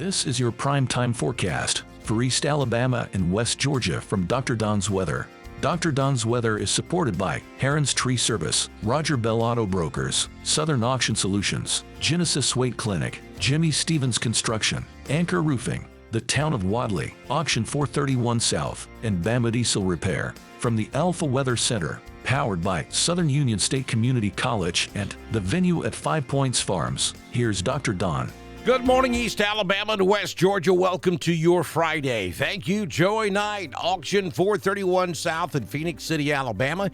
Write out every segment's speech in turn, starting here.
This is your primetime forecast for East Alabama and West Georgia from Dr. Don's Weather. Dr. Don's Weather is supported by Heron's Tree Service, Roger Bell Auto Brokers, Southern Auction Solutions, Genesis Weight Clinic, Jimmy Stevens Construction, Anchor Roofing, the Town of Wadley, Auction 431 South, and Bama Diesel Repair. From the Alpha Weather Center, powered by Southern Union State Community College and the venue at 5 Points Farms, here's Dr. Don. Good morning, East Alabama and West Georgia. Welcome to your Friday. Thank you, Joey Knight. Auction 431 South in Phoenix City, Alabama.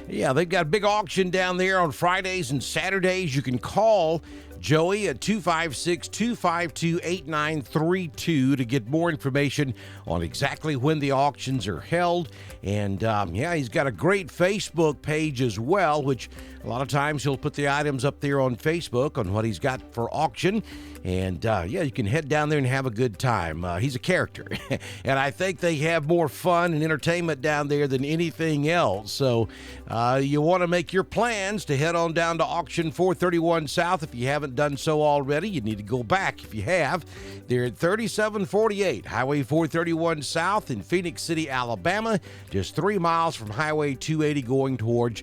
Yeah, they've got a big auction down there on Fridays and Saturdays. You can call Joey at 256-252-8932 to get more information on exactly when the auctions are held. And he's got a great Facebook page as well, which a lot of times he'll put the items up there on Facebook on what he's got for auction. And you can head down there and have a good time. He's a character. And I think they have more fun and entertainment down there than anything else. So you want to make your plans to head on down to Auction 431 South. If you haven't done so already, you need to go back if you have. They're at 3748 Highway 431 South in Phoenix City, Alabama, just 3 miles from Highway 280 going towards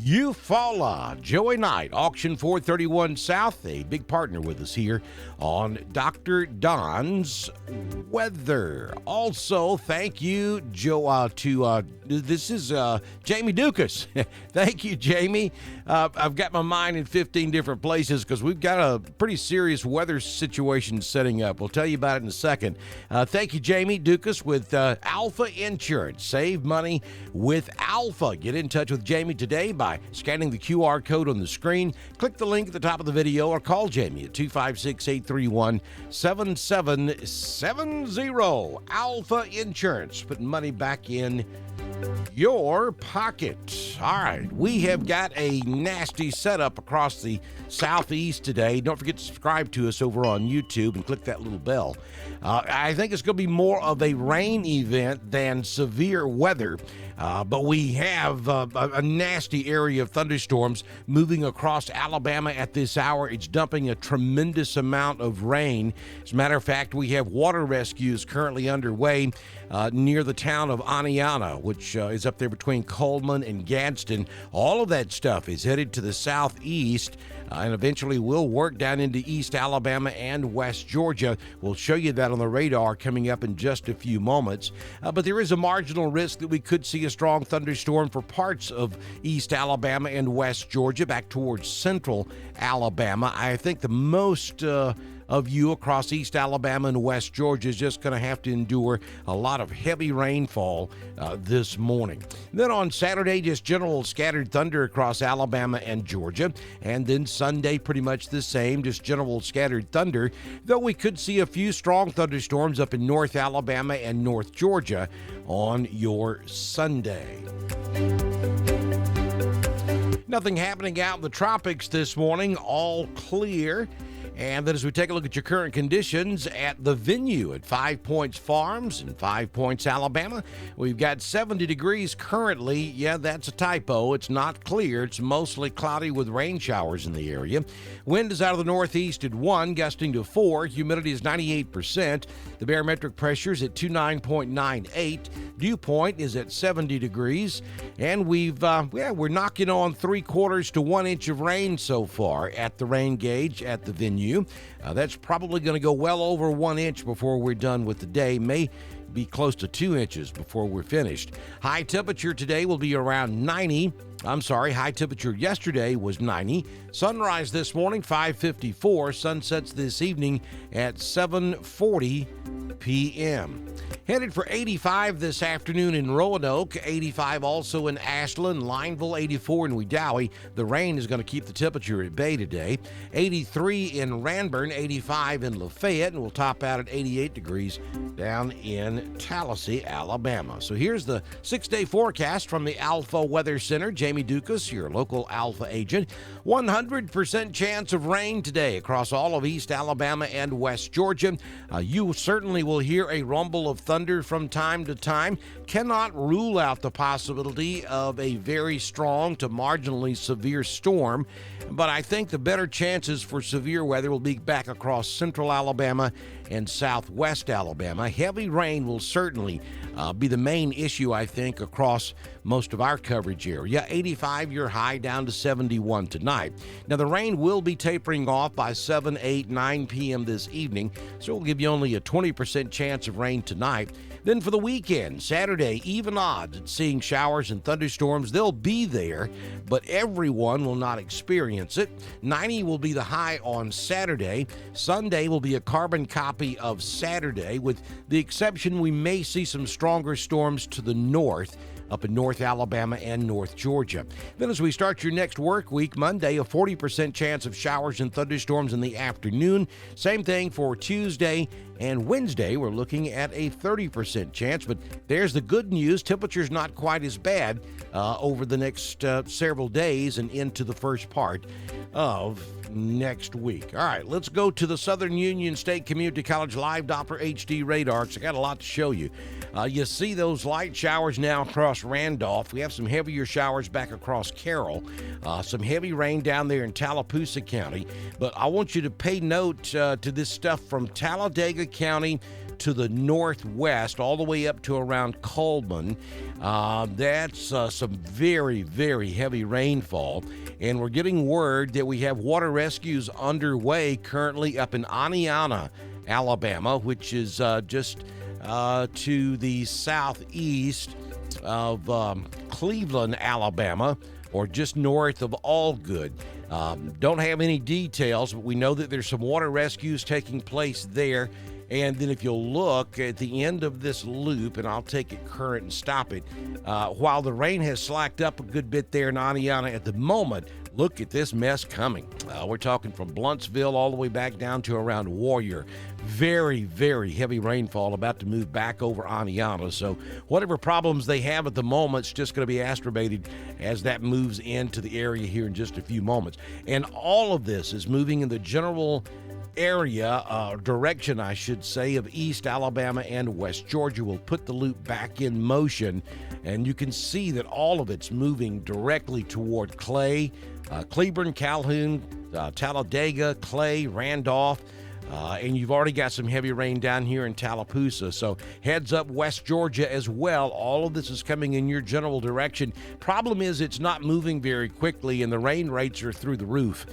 Eufaula. Joey Knight, Auction 431 South, a big partner with us here on Dr. Don's Weather. Also, thank you, this is Jamie Dukas. Thank you, Jamie. I've got my mind in 15 different places because we've got a pretty serious weather situation setting up. We'll tell you about it in a second. Thank you, Jamie Dukas with Alpha Insurance. Save money with Alpha. Get in touch with Jamie today by scanning the QR code on the screen. Click the link at the top of the video or call Jamie at 256-831-7770. Alpha Insurance, putting money back in your pocket. All right, we have got a nasty setup across the southeast today. Don't forget to subscribe to us over on YouTube and click that little bell. I think it's going to be more of a rain event than severe weather. But we have a nasty area of thunderstorms moving across Alabama at this hour. It's dumping a tremendous amount of rain. As a matter of fact, we have water rescues currently underway near the town of Aniana, which is up there between Coleman and Gadsden. All of that stuff is headed to the southeast and eventually will work down into East Alabama and West Georgia. We'll show you that on the radar coming up in just a few moments. But there is a marginal risk that we could see a strong thunderstorm for parts of East Alabama and West Georgia back towards central Alabama. I think the most of you across East Alabama and West Georgia is just going to have to endure a lot of heavy rainfall this morning. Then on Saturday, just general scattered thunder across Alabama and Georgia. And then Sunday, pretty much the same, just general scattered thunder, though we could see a few strong thunderstorms up in North Alabama and North Georgia on your Sunday. Nothing happening out in the tropics this morning, all clear. And then as we take a look at your current conditions at the venue at 5 Points Farms in 5 Points, Alabama, we've got 70 degrees currently. Yeah, that's a typo. It's not clear. It's mostly cloudy with rain showers in the area. Wind is out of the northeast at 1, gusting to 4. Humidity is 98%. The barometric pressure is at 29.98. Dew point is at 70 degrees. And we're knocking on 3/4 to 1 inch of rain so far at the rain gauge at the venue. That's probably going to go well over 1 inch before we're done with the day. May be close to 2 inches before we're finished. High temperature today will be around 90. High temperature yesterday was 90. Sunrise this morning, 5:54. Sunsets this evening at 7:40 p.m. Headed for 85 this afternoon in Roanoke, 85 also in Ashland, Lineville, 84 in Wedowee. The rain is going to keep the temperature at bay today. 83 in Ranburne, 85 in Lafayette, and we'll top out at 88 degrees down in Tallahassee, Alabama. So here's the 6-day forecast from the Alpha Weather Center. Jamie Dukas, your local Alpha agent. 100% chance of rain today across all of East Alabama and West Georgia. You certainly will hear a rumble of thunder thunder from time to time. Cannot rule out the possibility of a very strong to marginally severe storm, but I think the better chances for severe weather will be back across central Alabama and southwest Alabama. Heavy rain will certainly be the main issue, I think, across most of our coverage area. 85 your high, down to 71 tonight. Now, the rain will be tapering off by 7, 8, 9 p.m. this evening, so we'll give you only a 20% chance of rain tonight. Then for the weekend, Saturday, even odds at seeing showers and thunderstorms. They'll be there, but everyone will not experience it. 90 will be the high on Saturday. Sunday will be a carbon copy of Saturday, with the exception we may see some stronger storms to the north, up in North Alabama and North Georgia. Then as we start your next work week, Monday, a 40% chance of showers and thunderstorms in the afternoon. Same thing for Tuesday and Wednesday. We're looking at a 30% chance, but there's the good news. Temperature's not quite as bad over the next several days and into the first part of next week. All right, let's go to the Southern Union State Community College live Doppler HD radar, because I got a lot to show you. You see those light showers now across Randolph. We have some heavier showers back across Carroll. Some heavy rain down there in Tallapoosa County. But I want you to pay note to this stuff from Talladega County to the northwest, all the way up to around Coleman. That's some very, very heavy rainfall. And we're getting word that we have water rescues underway currently up in Aniana, Alabama, which is just to the southeast of Cleveland, Alabama, or just north of Allgood. Don't have any details, but we know that there's some water rescues taking place there. And then if you'll look at the end of this loop, and I'll take it current and stop it, while the rain has slacked up a good bit there in Aniana at the moment, look at this mess coming. We're talking from Bluntsville all the way back down to around Warrior. Very, very heavy rainfall about to move back over Aniana. So whatever problems they have at the moment, it's just going to be astrabated as that moves into the area here in just a few moments. And all of this is moving in the general direction, I should say, of East Alabama and West Georgia. Will put the loop back in motion, and you can see that all of it's moving directly toward Clay, Cleburne, Calhoun, Talladega, Clay, Randolph, and you've already got some heavy rain down here in Tallapoosa. So heads up West Georgia as well. All of this is coming in your general direction. Problem is it's not moving very quickly, and the rain rates are through the roof.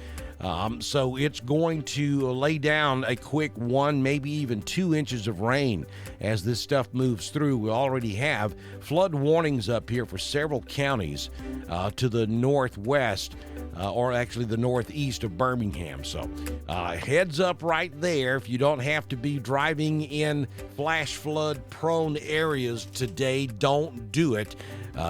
So it's going to lay down a quick 1, maybe even 2 inches of rain as this stuff moves through. We already have flood warnings up here for several counties to the northwest, or actually the northeast of Birmingham. So heads up right there. If you don't have to be driving in flash flood prone areas today, don't do it.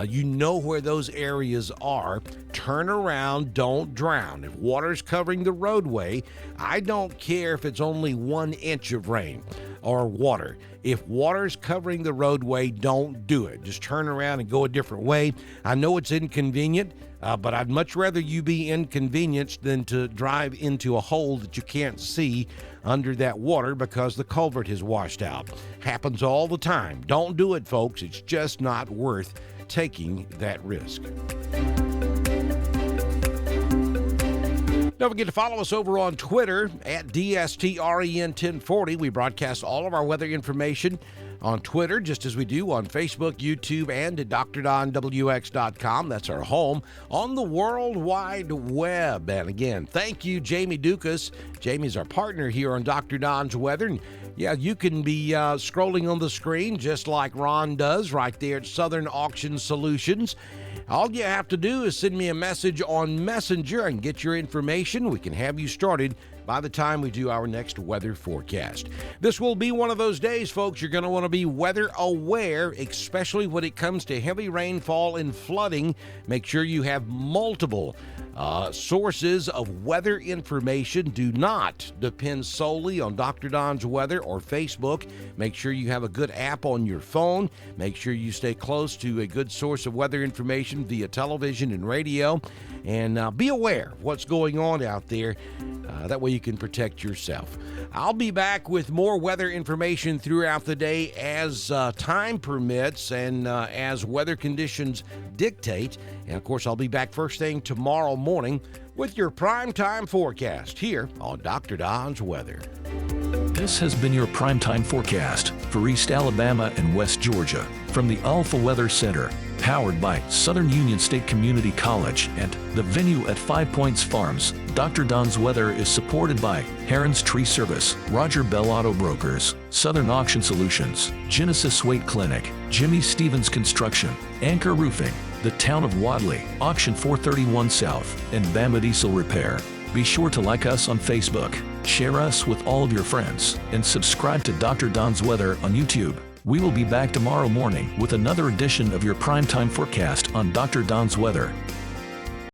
You know where those areas are. Turn around, don't drown. If water's covering the roadway, I don't care if it's only 1 inch of rain or water. If water's covering the roadway, don't do it. Just turn around and go a different way. I know it's inconvenient, but I'd much rather you be inconvenienced than to drive into a hole that you can't see under that water because the culvert has washed out. Happens all the time. Don't do it, folks. It's just not worth taking that risk. Don't forget to follow us over on Twitter at DSTREN1040. We broadcast all of our weather information on Twitter, just as we do on Facebook, YouTube, and at DrDonWX.com. That's our home on the World Wide Web. And again, thank you, Jamie Dukas. Jamie's our partner here on Dr. Don's Weather. And yeah, you can be scrolling on the screen just like Ron does right there at Southern Auction Solutions. All you have to do is send me a message on Messenger and get your information. We can have you started by the time we do our next weather forecast. This will be one of those days, folks. You're going to want to be weather aware, especially when it comes to heavy rainfall and flooding. Make sure you have multiple sources of weather information. Do not depend solely on Dr. Don's Weather or Facebook. Make sure you have a good app on your phone. Make sure you stay close to a good source of weather information via television and radio. and be aware of what's going on out there. That way you can protect yourself. I'll be back with more weather information throughout the day as time permits and as weather conditions dictate. And of course, I'll be back first thing tomorrow morning with your primetime forecast here on Dr. Don's Weather. This has been your primetime forecast for East Alabama and West Georgia from the Alpha Weather Center, powered by Southern Union State Community College and the Venue at 5 Points Farms. Dr. Don's Weather is supported by Heron's Tree Service, Roger Bell Auto Brokers, Southern Auction Solutions, Genesis Weight Clinic, Jimmy Stevens Construction, Anchor Roofing, the Town of Wadley, Auction 431 South, and Bama Diesel Repair. Be sure to like us on Facebook, share us with all of your friends, and subscribe to Dr. Don's Weather on YouTube. We will be back tomorrow morning with another edition of your primetime forecast on Dr. Don's Weather.